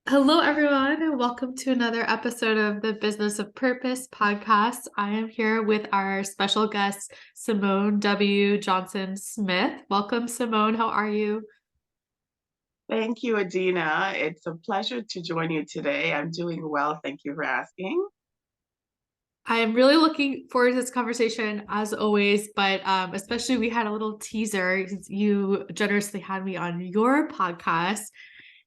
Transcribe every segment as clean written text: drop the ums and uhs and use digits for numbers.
Hello, everyone, and welcome to another episode of the Business of Purpose podcast. I am here with our special guest, Simone W. Johnson Smith. Welcome, Simone. How are you? Thank you, Adina. It's a pleasure to join you today. I'm doing well. Thank you for asking. I am really looking forward to this conversation as always, but especially we had a little teaser. You generously had me on your podcast.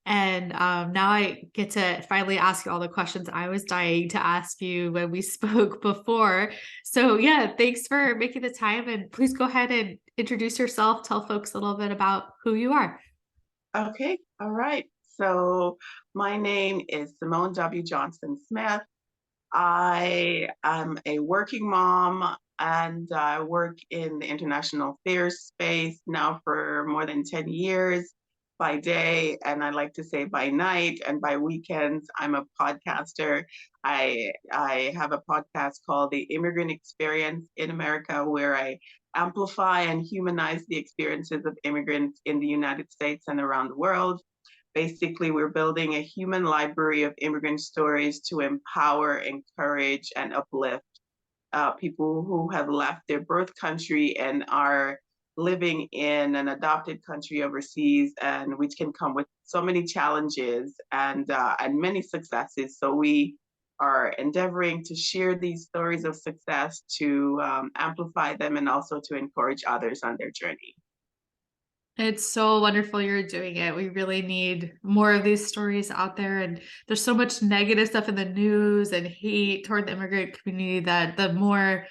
And now I get to finally ask you all the questions I was dying to ask you when we spoke before. So, yeah, thanks for making the time. And please go ahead and introduce yourself. Tell folks a little bit about who you are. Okay, all right. So, my name is Simone W. Johnson Smith. I am a working mom and I work in the international affairs space now for more than 10 years by day, and I like to say by night and by weekends. I'm a podcaster. I have a podcast called The Immigrant Experience in America, where I amplify and humanize the experiences of immigrants in the United States and around the world. Basically, we're building a human library of immigrant stories to empower, encourage, and uplift people who have left their birth country and are living in an adopted country overseas, and which can come with so many challenges and many successes. So we are endeavoring to share these stories of success to amplify them and also to encourage others on their journey. It's so wonderful you're doing it. We really need more of these stories out there. And there's so much negative stuff in the news and hate toward the immigrant community that the more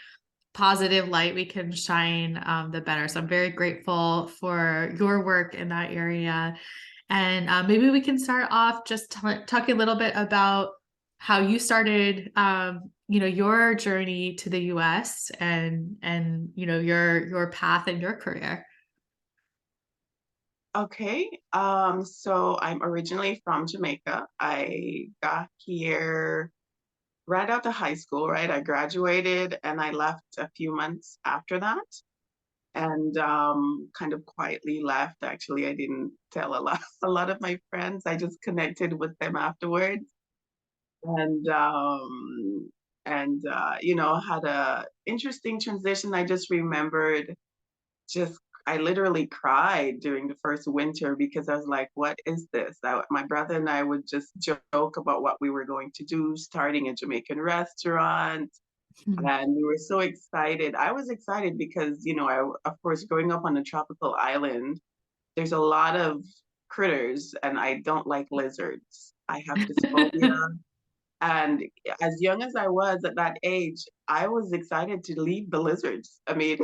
positive light we can shine, the better. So I'm very grateful for your work in that area. And maybe we can start off just talking a little bit about how you started, your journey to the U.S. and your path and your career. Okay, so I'm originally from Jamaica. I got here right after high school, right? I graduated and I left a few months after that and kind of quietly left. Actually, I didn't tell a lot of my friends. I just connected with them afterwards and had a interesting transition. I just remembered just I literally cried during the first winter because I was like, what is this? My brother and I would just joke about what we were going to do, starting a Jamaican restaurant. And we were so excited. I was excited because, of course, growing up on a tropical island, there's a lot of critters, and I don't like lizards. I have dysphobia. And as young as I was at that age, I was excited to leave the lizards. I mean,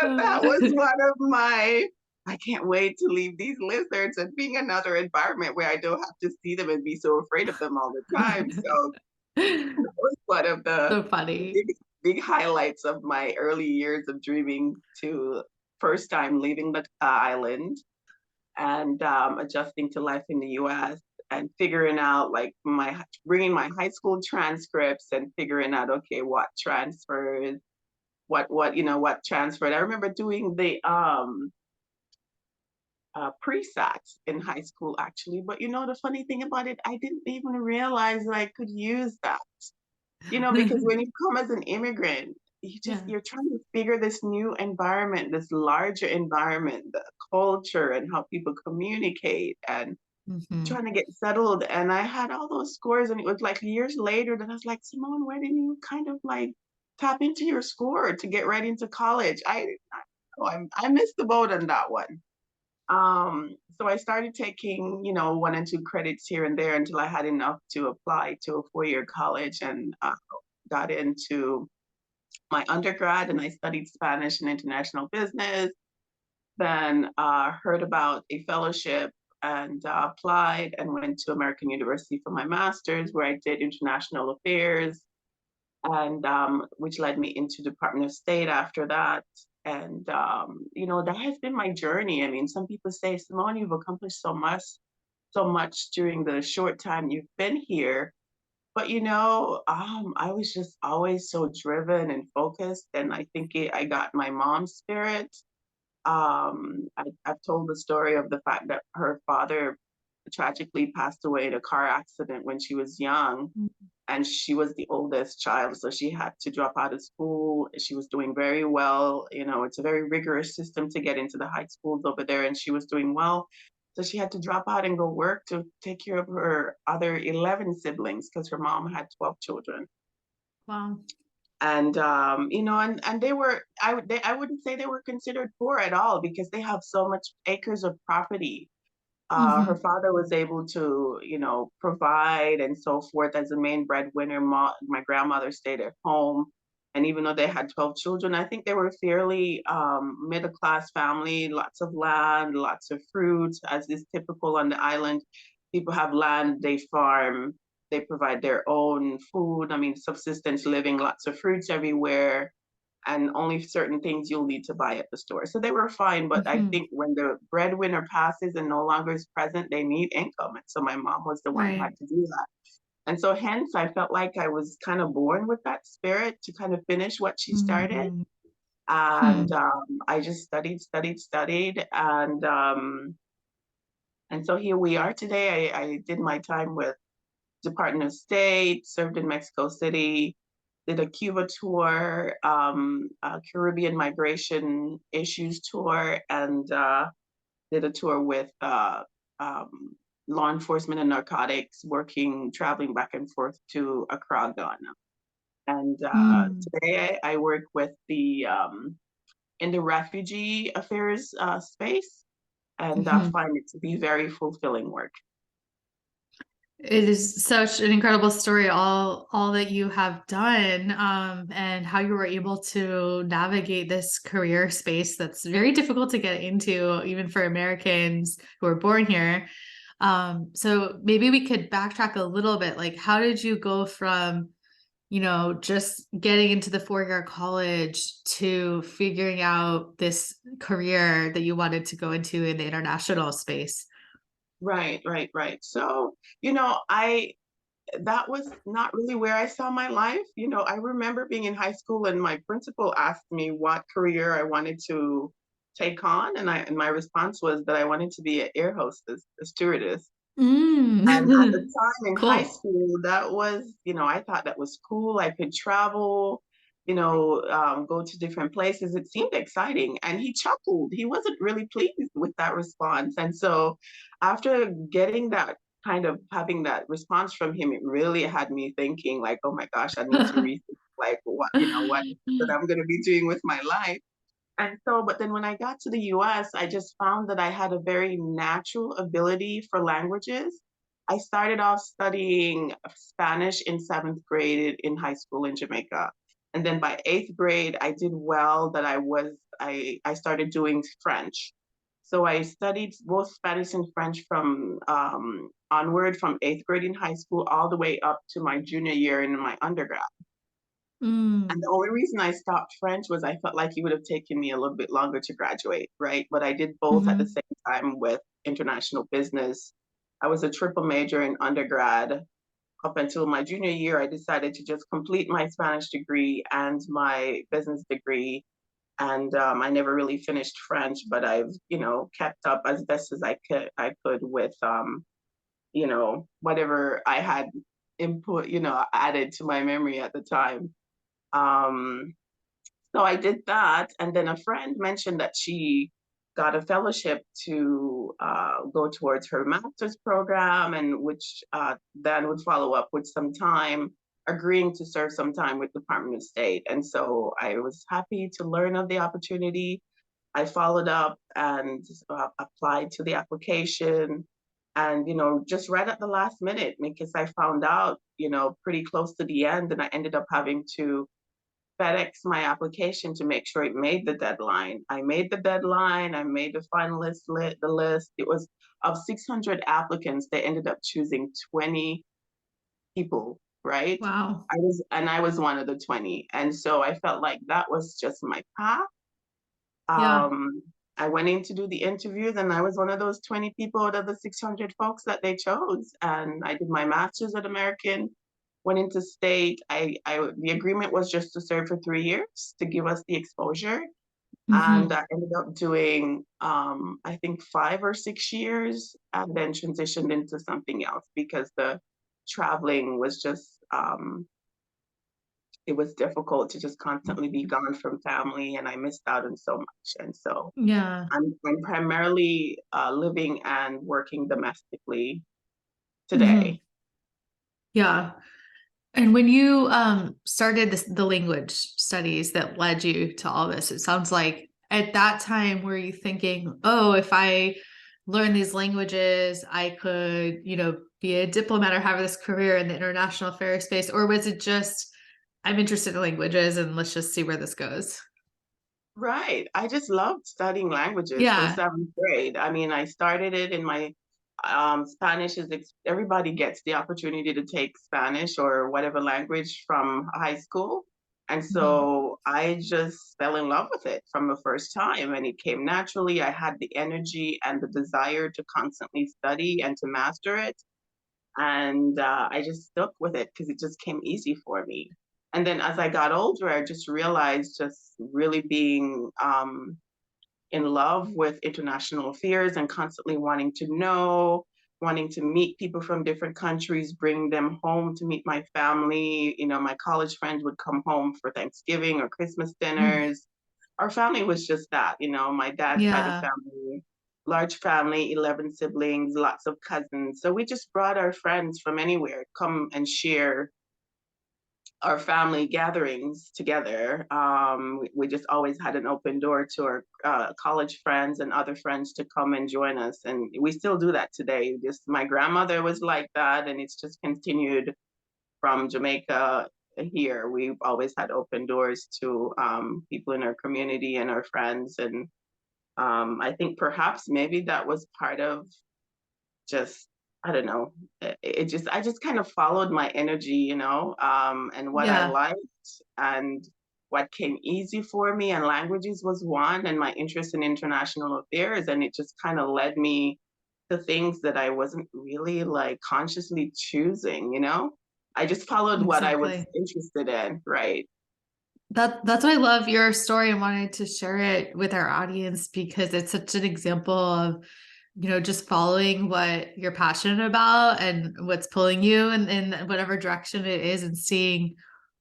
that was one of my I can't wait to leave these lizards and being another environment where I don't have to see them and be so afraid of them all the time. So that was one of So the funny. big highlights of my early years of dreaming to first time leaving the island and adjusting to life in the US and figuring out like my bringing my high school transcripts and figuring out okay what transfers what transferred. I remember doing the pre-sats in high school actually, but the funny thing about it, I didn't even realize that I could use that. Because when you come as an immigrant, Yeah. you're trying to figure this new environment, this larger environment, the culture and how people communicate and Mhm. trying to get settled. And I had all those scores, and it was like years later that I was like, Simone, why didn't you kind of like tap into your score to get right into college? I missed the boat on that one. So I started taking, one and two credits here and there until I had enough to apply to a 4-year college and got into my undergrad, and I studied Spanish and international business. Then heard about a fellowship and applied and went to American University for my master's, where I did international affairs, and which led me into Department of State after that. And that has been my journey. I mean, some people say, Simone, you've accomplished so much during the short time you've been here. But I was just always so driven and focused, and I think I got my mom's spirit I've told the story of the fact that her father tragically passed away in a car accident when she was young, Mm. and she was the oldest child, so she had to drop out of school. She was doing very well. You know, it's a very rigorous system to get into the high schools over there, and she was doing well. So she had to drop out and go work to take care of her other 11 siblings because her mom had 12 children. Wow. And you know, and they were I wouldn't say they were considered poor at all because they have so much acres of property. Her Hmm. father was able to, you know, provide and so forth as the main breadwinner. My grandmother stayed at home. And even though they had 12 children, I think they were fairly middle class family, lots of land, lots of fruits, as is typical on the island. People have land, they farm, they provide their own food. I mean, subsistence living, lots of fruits everywhere, and only certain things you'll need to buy at the store. So they were fine, but I Hmm. think when the breadwinner passes and no longer is present, they need income. And so my mom was the one who Right. had to do that. And so hence I felt like I was kind of born with that spirit to kind of finish what she started. Hmm. And Hmm. I just studied, and so here we are today. I did my time with Department of State, served in Mexico City, did a Cuba tour, a Caribbean migration issues tour, and did a tour with um, law enforcement and narcotics, traveling back and forth to Accra, Ghana. And Hmm. today I work with in the refugee affairs space, and Hmm. find it to be very fulfilling work. It is such an incredible story, all that you have done, and how you were able to navigate this career space that's very difficult to get into, even for Americans who are born here. So maybe we could backtrack a little bit. Like, how did you go from, just getting into the 4-year college to figuring out this career that you wanted to go into in the international space? Right. So, you know, I that was not really where I saw my life. You know, I remember being in high school and my principal asked me what career I wanted to take on, and my response was that I wanted to be an air hostess, a stewardess. And at the Mm. time in high Cool. school, that was, you know, I thought that was cool. I could travel, go to different places. It seemed exciting. And he chuckled. He wasn't really pleased with that response. And so after getting that kind of having that response from him, it really had me thinking like, oh my gosh, I need to rethink like what that I'm gonna be doing with my life. And so, but then when I got to the US, I just found that I had a very natural ability for languages. I started off studying Spanish in seventh grade in high school in Jamaica. And then by eighth grade, I did well that I started doing French. So I studied both Spanish and French from onward from eighth grade in high school all the way up to my junior year in my undergrad. And Mm. the only reason I stopped French was I felt like it would have taken me a little bit longer to graduate, right? But I did both at the Mhm. same time with international business. I was a triple major in undergrad. Up until my junior year, I decided to just complete my Spanish degree and my business degree. And I never really finished French, but I've, kept up as best as I could with, whatever I had input, added to my memory at the time. Um, so I did that, and then a friend mentioned that she got a fellowship to go towards her master's program, and which then would follow up with some time agreeing to serve some time with Department of State. And so I was happy to learn of the opportunity. I followed up and applied to the application. And, just right at the last minute, because I found out, pretty close to the end, and I ended up having to FedEx my application to make sure it made the deadline. I made the deadline. I made the the list. It was of 600 applicants. They ended up choosing 20 people, right? Wow. I was one of the 20. And so I felt like that was just my path. Yeah. Um, I went in to do the interviews and I was one of those 20 people out of the 600 folks that they chose. And I did my master's at American, went into state. The agreement was just to serve for 3 years to give us the exposure. And Hmm. I ended up doing, I think 5 or 6 years, and then transitioned into something else because the traveling was just, it was difficult to just constantly be gone from family, and I missed out on so much. And so Yeah. I'm primarily living and working domestically Hmm. today. Yeah. And when you started the language studies that led you to all this, it sounds like at that time were you thinking, oh, if I learn these languages, I could, be a diplomat or have this career in the international affairs space? Or was it just, I'm interested in languages and let's just see where this goes? Right. I just loved studying languages from Yeah. seventh grade. I mean, I started it in my Spanish is everybody gets the opportunity to take Spanish or whatever language from high school. And Mhm. so I just fell in love with it from the first time, and it came naturally. I had the energy and the desire to constantly study and to master it. And I just stuck with it because it just came easy for me. And then as I got older, I just realized just really being in love with international affairs and constantly wanting to know, wanting to meet people from different countries, bring them home to meet my family. You know, my college friends would come home for Thanksgiving or Christmas Mm. dinners. Our family was just that, you know, my dad's side of Yeah. family, large family, 11 siblings, lots of cousins. So we just brought our friends from anywhere, come and share our family gatherings together. We just always had an open door to our college friends and other friends to come and join us. And we still do that today. Just my grandmother was like that, and it's just continued from Jamaica here. We've always had open doors to people in our community and our friends. And I think perhaps maybe that was part of just, I don't know, I just kind of followed my energy, and what I Yeah. liked and what came easy for me. And languages was one, and my interest in international affairs. And it just kind of led me to things that I wasn't really like consciously choosing, you know? I just followed what I was Exactly. interested in, right? That's why I love your story and wanted to share it with our audience because it's such an example of, just following what you're passionate about and what's pulling you in whatever direction it is and seeing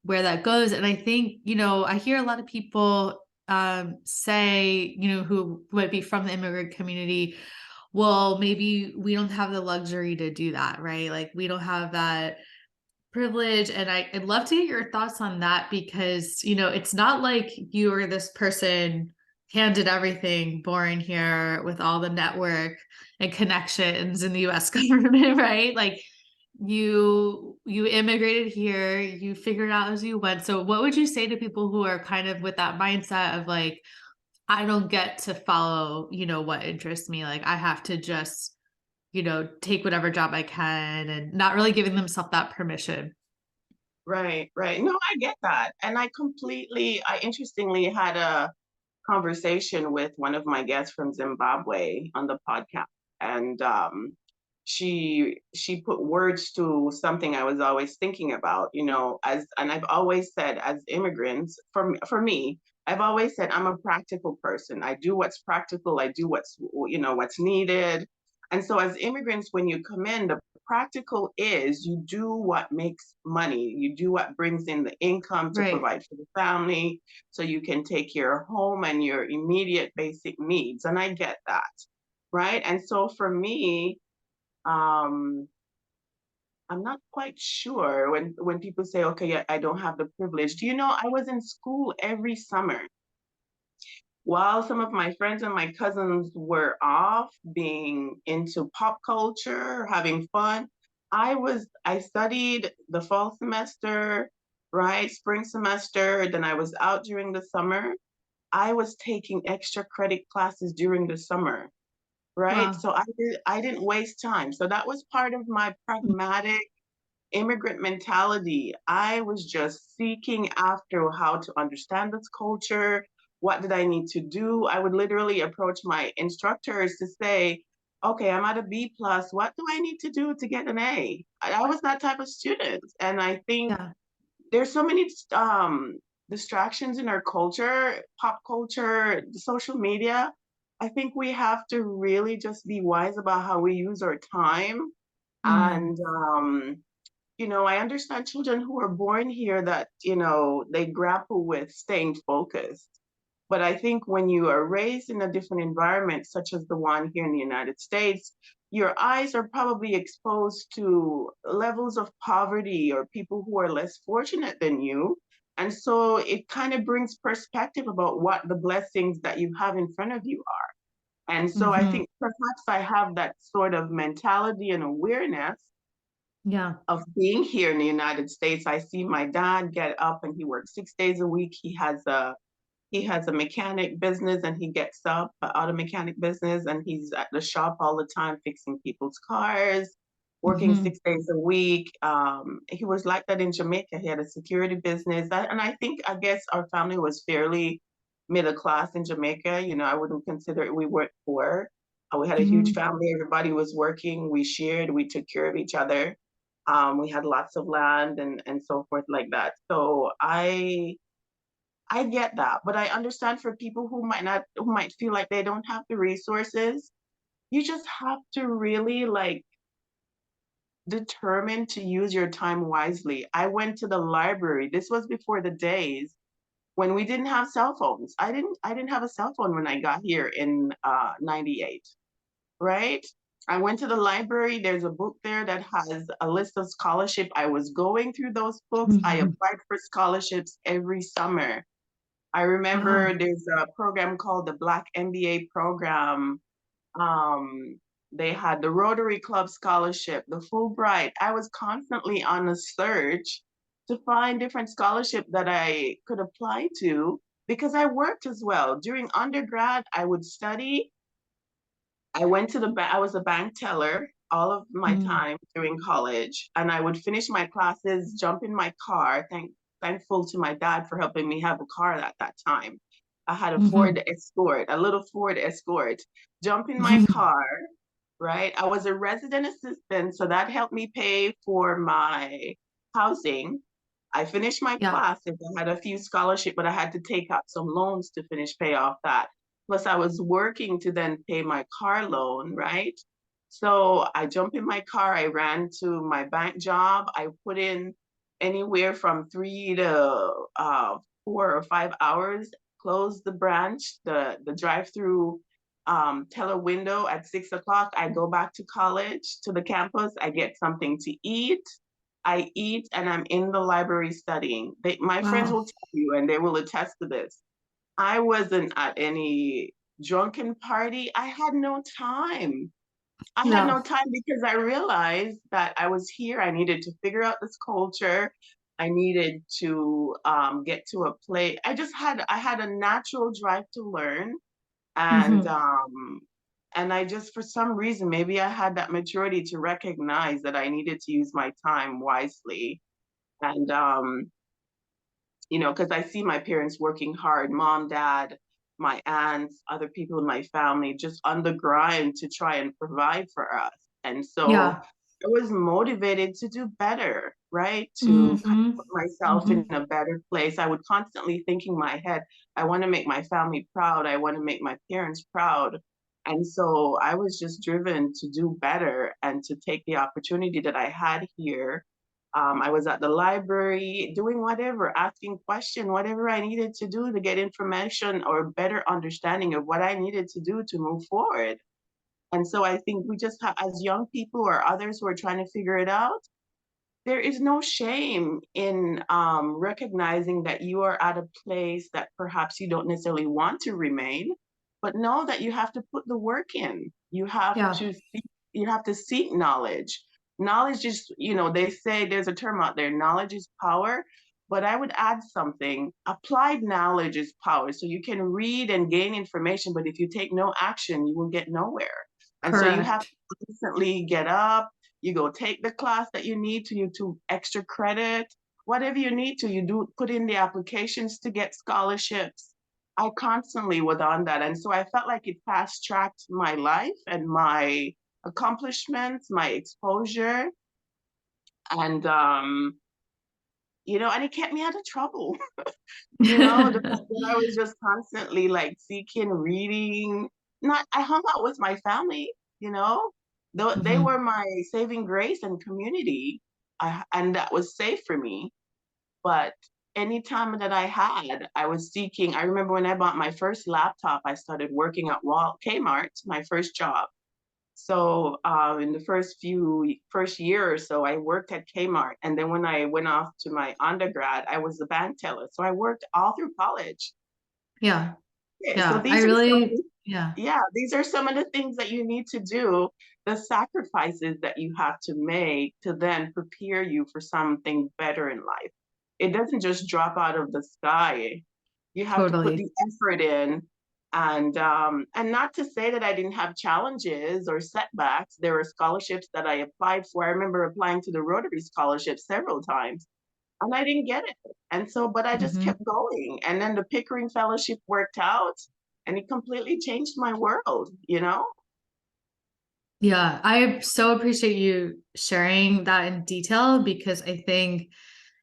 where that goes. And I think, I hear a lot of people say, who might be from the immigrant community, well, maybe we don't have the luxury to do that, right? Like we don't have that privilege. And I'd love to get your thoughts on that because, it's not like you are this person handed everything born here with all the network and connections in the US government, right? Like you immigrated here, you figured it out as you went. So what would you say to people who are kind of with that mindset of like, I don't get to follow, what interests me. Like I have to just, take whatever job I can and not really giving themselves that permission. Right, right. No, I get that. And I interestingly had a conversation with one of my guests from Zimbabwe on the podcast, and she put words to something I was always thinking about. And I've always said, as immigrants, for me, I've always said I'm a practical person. I do what's practical. I do what's needed. And so, as immigrants, when you come in, the practical is you do what makes money. You do what brings in the income to Right. provide for the family so you can take care of home and your immediate basic needs. And I get that, right? And so for me, um, I'm not quite sure when people say, okay, yeah, I don't have the privilege. Do you know I was in school every summer while some of my friends and my cousins were off being into pop culture, having fun? I studied the fall semester, right? Spring semester, then I was out during the summer. I was taking extra credit classes during the summer, right? Wow. So I didn't waste time. So that was part of my pragmatic immigrant mentality. I was just seeking after how to understand this culture. What did I need to do? I would literally approach my instructors to say, okay, I'm at a B plus. What do I need to do to get an A? I was that type of student. And I think Yeah. there's so many distractions in our culture, pop culture, social media, I think we have to really just be wise about how we use our time. Mm. And I understand children who are born here that, they grapple with staying focused. But I think when you are raised in a different environment, such as the one here in the United States, your eyes are probably exposed to levels of poverty or people who are less fortunate than you. And so it kind of brings perspective about what the blessings that you have in front of you are. And so I Hmm. think perhaps I have that sort of mentality and awareness Yeah. of being here in the United States. I see my dad get up and he works 6 days a week. He has a mechanic business and he gets up, auto mechanic business, and he's at the shop all the time fixing people's cars, working Hmm. 6 days a week. He was like that in Jamaica. He had a security business. And I guess our family was fairly middle class in Jamaica. I wouldn't consider it, we weren't poor. We had a huge Hmm. family. Everybody was working. We shared, we took care of each other. We had lots of land and so forth like that. So I get that, but I understand for people who might feel like they don't have the resources, you just have to really like determine to use your time wisely. I went to the library. This was before the days when we didn't have cell phones. I didn't have a cell phone when I got here in 98, right? I went to the library. There's a book there that has a list of scholarship. I was going through those books. I applied for scholarships every summer. I Wow. remember there's a program called the Black MBA program. Um, they had the Rotary Club scholarship, the Fulbright. I was constantly on a search to find different scholarship that I could apply to because I worked as well. During undergrad, I would study. I went to the bank. I was a bank teller all of my Mm. time during college, and I would finish my classes, jump in my car. Thankful to my dad for helping me have a car at that time. I had a Hmm. Ford Escort, a little Ford Escort. Jump in my car, right? I was a resident assistant, so that helped me pay for my housing. I finished my Yeah. classes. I had a few scholarship, but I had to take out some loans to finish pay off that. Plus, I was working to then pay my car loan, right? So I jumped in my car. I ran to my bank job. I put in anywhere from 3 to 4 or 5 hours. Closed the branch, the drive-through teller window at 6 o'clock. I go back to college, to the campus. I get something to eat. I eat and I'm in the library studying. My friends Wow. will tell you, and they will attest to this. I wasn't at any drunken party. I had no time. I had Yeah. no time because I realized that I was here. I needed to figure out this culture. I needed to get to a place. I had a natural drive to learn, and Hmm. um, and I just for some reason maybe I had that maturity to recognize that I needed to use my time wisely, and because I see my parents working hard, mom, dad, my aunts, other people in my family, just on the grind to try and provide for us. And so Yeah. I was motivated to do better, right? To kind Hmm. of put myself in Hmm. a better place. I would constantly think in my head, I want to make my family proud. I want to make my parents proud. And so I was just driven to do better and to take the opportunity that I had here. I was at the library doing whatever, asking questions, whatever I needed to do to get information or better understanding of what I needed to do to move forward. And so I think we just have, as young people or others who are trying to figure it out, there is no shame in recognizing that you are at a place that perhaps you don't necessarily want to remain, but know that you have to put the work in. Yeah. You have to seek knowledge. Knowledge is, they say there's a term out there, knowledge is power. But I would add something. Applied knowledge is power. So you can read and gain information, but if you take no action, you will get nowhere. And so you have Correct. to constantly get up, you go take the class that you need to extra credit, whatever you need to, you do put in the applications to get scholarships. I constantly was on that. And so I felt like it fast tracked my life and my accomplishments, my exposure. And and it kept me out of trouble. The fact that I was just constantly like seeking, reading. Not, I hung out with my family, though they Mhm. were my saving grace and community, and that was safe for me. But anytime that I had, I was seeking. I remember when I bought my first laptop, I started working at Kmart, my first job. So in the first year or so, I worked at Kmart, and then when I went off to my undergrad, I was a bank teller. So I worked all through college. Yeah. Yeah, so Yeah. I these are some of really, the, yeah, yeah, these are some of the things that you need to do, the sacrifices that you have to make to then prepare you for something better in life. It doesn't just drop out of the sky. You have to put totally. the effort in. And not to say that I didn't have challenges or setbacks. There were scholarships that I applied for. I remember applying to the Rotary Scholarship several times and I didn't get it. And so, but I just Mhm. kept going. And then the Pickering Fellowship worked out and it completely changed my world. Yeah, I so appreciate you sharing that in detail because I think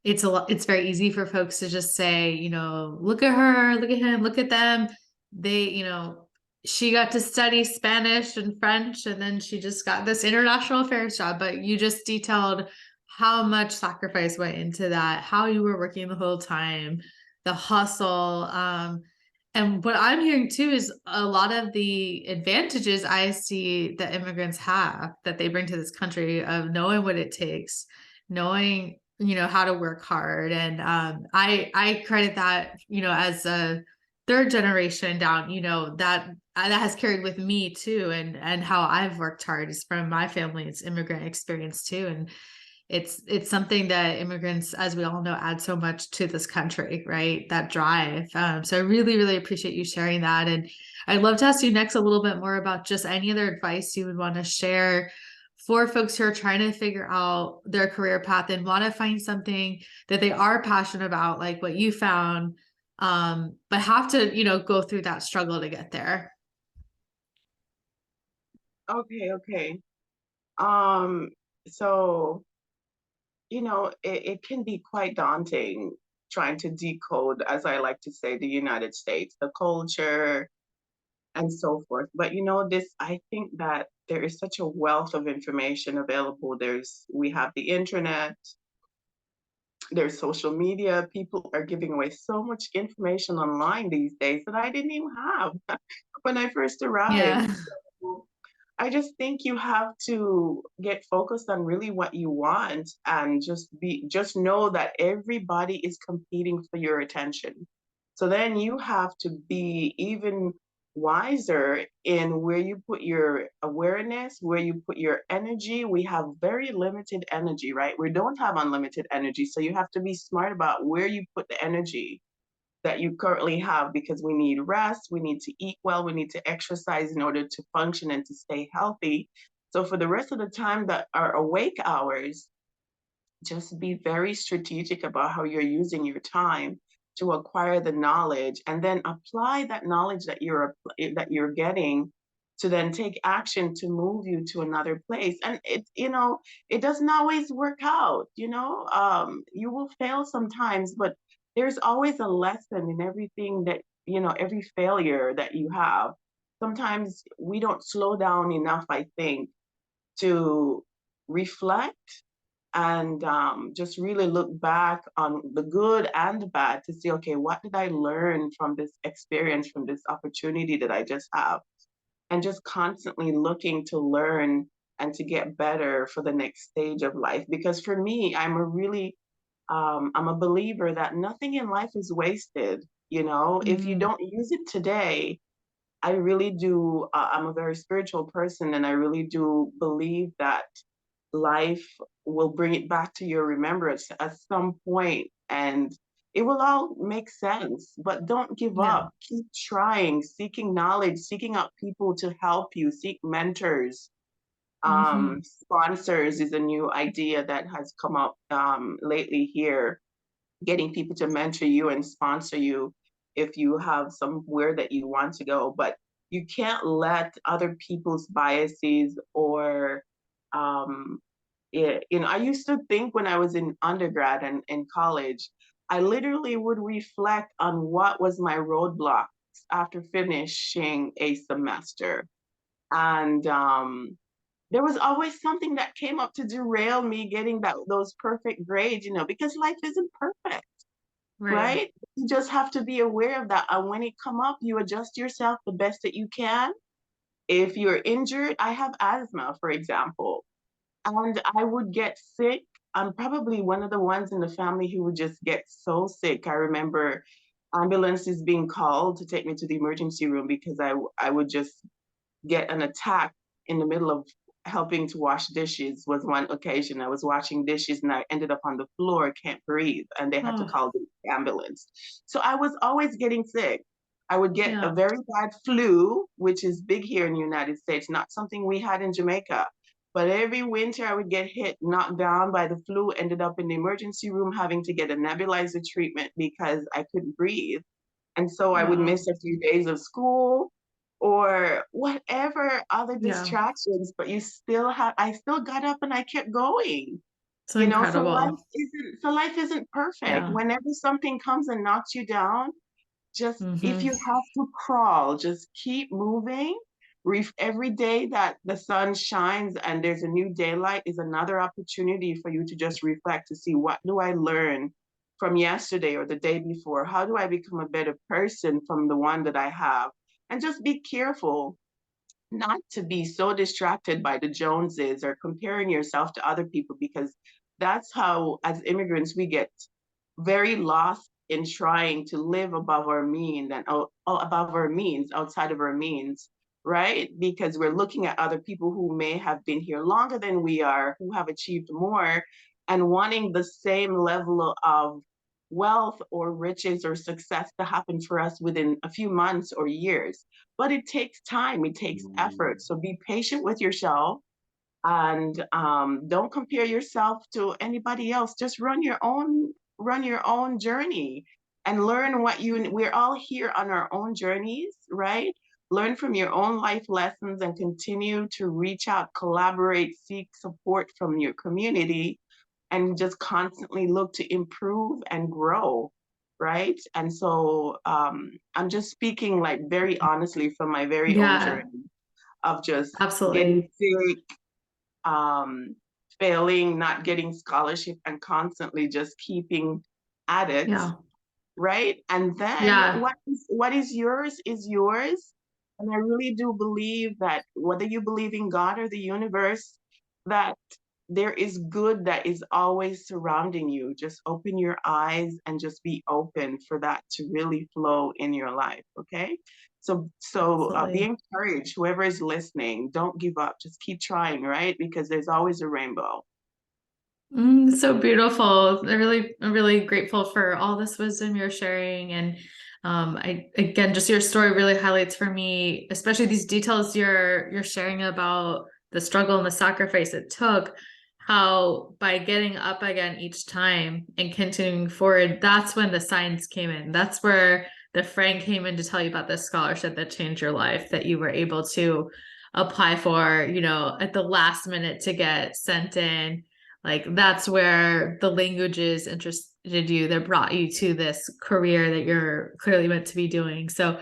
it's very easy for folks to just say, look at her, look at him, look at them. They, she got to study Spanish and French and then she just got this international affairs job, but you just detailed how much sacrifice went into that, how you were working the whole time, the hustle. And what I'm hearing too is a lot of the advantages I see that immigrants have that they bring to this country of knowing what it takes, knowing how to work hard. And I credit that as a third generation down, that has carried with me too, and how I've worked hard is from my family's immigrant experience too. And it's something that immigrants, as we all know, add so much to this country, right? That drive. So I really, really appreciate you sharing that. And I'd love to ask you next a little bit more about just any other advice you would want to share for folks who are trying to figure out their career path and want to find something that they are passionate about, like what you found, but have to, go through that struggle to get there. Okay, okay. Um, so, it can be quite daunting trying to decode, as I like to say, the United States, the culture, and so forth. But I think that there is such a wealth of information available. We have the internet, there's social media. People are giving away so much information online these days that I didn't even have when I first arrived. Yeah. So I just think you have to get focused on really what you want and just know that everybody is competing for your attention. So then you have to be even wiser in where you put your awareness, where you put your energy. We have very limited energy, right? We don't have unlimited energy. So you have to be smart about where you put the energy that you currently have because we need rest, we need to eat well, we need to exercise in order to function and to stay healthy. So for the rest of the time that are awake hours, just be very strategic about how you're using your time to acquire the knowledge and then apply that knowledge that you're getting to then take action to move you to another place. And it doesn't always work out. You will fail sometimes, but there's always a lesson in everything that every failure that you have. Sometimes we don't slow down enough, I think, to reflect and just really look back on the good and the bad to see, okay, what did I learn from this experience, from this opportunity that I just have? And just constantly looking to learn and to get better for the next stage of life. Because for me, I'm a believer that nothing in life is wasted. If you Mm, don't use it today, I really do. I'm a very spiritual person, and I really do believe that life will bring it back to your remembrance at some point and it will all make sense. But don't give yeah. up. Keep trying, seeking knowledge, seeking out people to help you, seek mentors. Hmm. Sponsors is a new idea that has come up lately here, getting people to mentor you and sponsor you if you have somewhere that you want to go. But you can't let other people's biases or um, I used to think when I was in undergrad and in college, I literally would reflect on what was my roadblocks after finishing a semester. And there was always something that came up to derail me getting those perfect grades, because life isn't perfect, Right. right? You just have to be aware of that. And when it come up, you adjust yourself the best that you can. If you're injured, I have asthma, for example, and I would get sick. I'm probably one of the ones in the family who would just get so sick. I remember ambulances being called to take me to the emergency room because I would just get an attack in the middle of helping to wash dishes. Was one occasion I was washing dishes and I ended up on the floor, can't breathe, and they had to Oh, call the ambulance. So I was always getting sick. I would get a yeah. very bad flu, which is big here in the United States, not something we had in Jamaica. But every winter I would get hit, knocked down by the flu, ended up in the emergency room having to get a nebulizer treatment because I couldn't breathe. And so I would Wow. miss a few days of school or whatever other Yeah. distractions, but I still got up and I kept going. It's So incredible. life isn't perfect. Yeah. Whenever something comes and knocks you down, just if Hmm. you have to crawl, just keep moving. Every day that the sun shines and there's a new daylight is another opportunity for you to just reflect to see, what do I learn from yesterday or the day before? How do I become a better person from the one that I have? And just be careful not to be so distracted by the Joneses or comparing yourself to other people, because that's how, as immigrants, we get very lost in trying to live above our means and above our means, outside of our means, right? Because we're looking at other people who may have been here longer than we are, who have achieved more, and wanting the same level of wealth or riches or success to happen for us within a few months or years. But it takes time, it takes effort. So be patient with yourself and don't compare yourself to anybody else. Just run your own journey and learn we're all here on our own journeys, right? Learn from your own life lessons and continue to reach out, collaborate, seek support from your community, and just constantly look to improve and grow, right? And so I'm just speaking like very honestly from my very own Yeah. journey of just getting Absolutely. sick, um, failing, not getting scholarship, and constantly just keeping at it, Yeah. right? And then Yeah. what is yours is yours. And I really do believe that whether you believe in God or the universe, that there is good that is always surrounding you. Just open your eyes and just be open for that to really flow in your life. Okay. So be Absolutely. encouraged. Whoever is listening, don't give up. Just keep trying, right? Because there's always a rainbow. So beautiful. I'm really grateful for all this wisdom you're sharing. And I again, just your story really highlights for me, especially these details you're sharing about the struggle and the sacrifice it took, how by getting up again each time and continuing forward, that's when the signs came in. That's where the friend came in to tell you about this scholarship that changed your life, that you were able to apply for, at the last minute to get sent in. Like that's where the languages interested you, that brought you to this career that you're clearly meant to be doing. So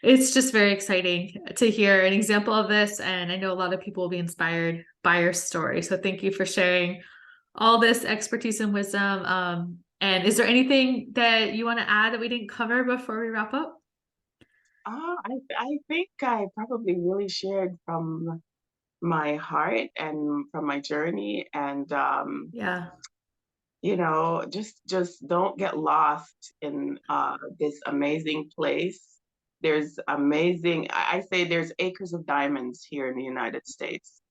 it's just very exciting to hear an example of this. And I know a lot of people will be inspired by your story. So thank you for sharing all this expertise and wisdom. And is there anything that you want to add that we didn't cover before we wrap up? I think I probably really shared from my heart and from my journey, and Yeah. just don't get lost in this amazing place. There's amazing, I say there's acres of diamonds here in the United States.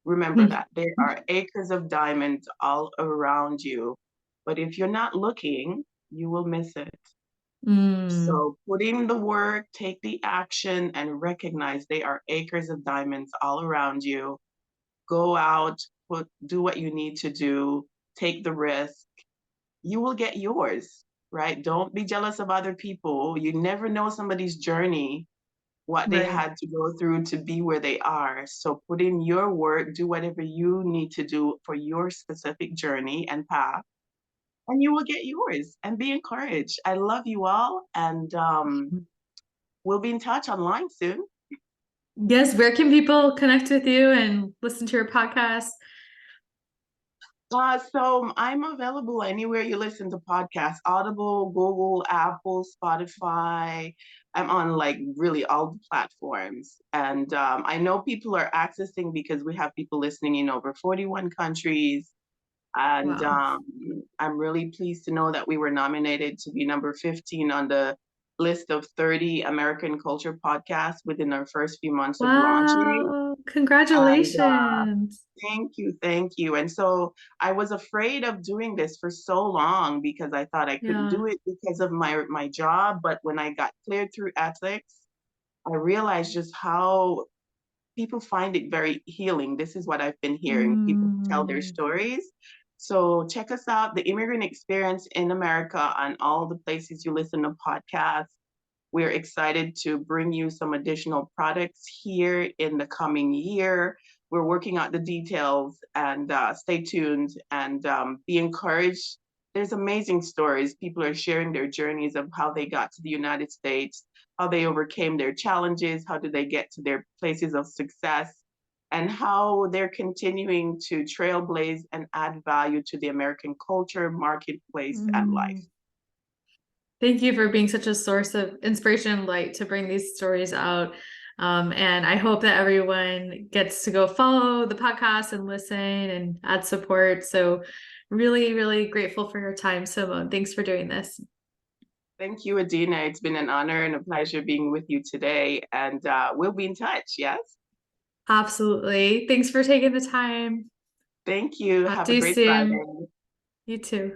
Remember that there are acres of diamonds all around you, but if you're not looking, you will miss it. Mm, So put in the work, take the action, and recognize they are acres of diamonds all around you. Go out, do what you need to do, take the risk. You will get yours, right? Don't be jealous of other people. You never know somebody's journey, what they Right. had to go through to be where they are. So put in your work, do whatever you need to do for your specific journey and path, and you will get yours and be encouraged. I love you all, and we'll be in touch online soon. Yes, where can people connect with you and listen to your podcast? So I'm available anywhere you listen to podcasts, Audible, Google, Apple, Spotify. I'm on like really all the platforms. And I know people are accessing because we have people listening in over 41 countries. And Wow. I'm really pleased to know that we were nominated to be number 15 on the list of 30 American culture podcasts within our first few months of launching. Wow. And Congratulations. thank you, thank you. And so I was afraid of doing this for so long because I thought I couldn't Yeah. do it because of my job. But when I got cleared through ethics, I realized just how people find it very healing. This is what I've been hearing. People tell their Mm. stories. So check us out, the immigrant experience in America, on all the places you listen to podcasts. We're excited to bring you some additional products here in the coming year. We're working out the details, and stay tuned and be encouraged. There's amazing stories. People are sharing their journeys of how they got to the United States, how they overcame their challenges, how did they get to their places of success, and how they're continuing to trailblaze and add value to the American culture, marketplace, and life. Mm. Thank you for being such a source of inspiration and light to bring these stories out. And I hope that everyone gets to go follow the podcast and listen and add support. So, really, really grateful for your time, Simone. Thanks for doing this. Thank you, Adina. It's been an honor and a pleasure being with you today. And we'll be in touch. Yes. Absolutely. Thanks for taking the time. Thank you. Talk Have to a you great soon. Friday. You too.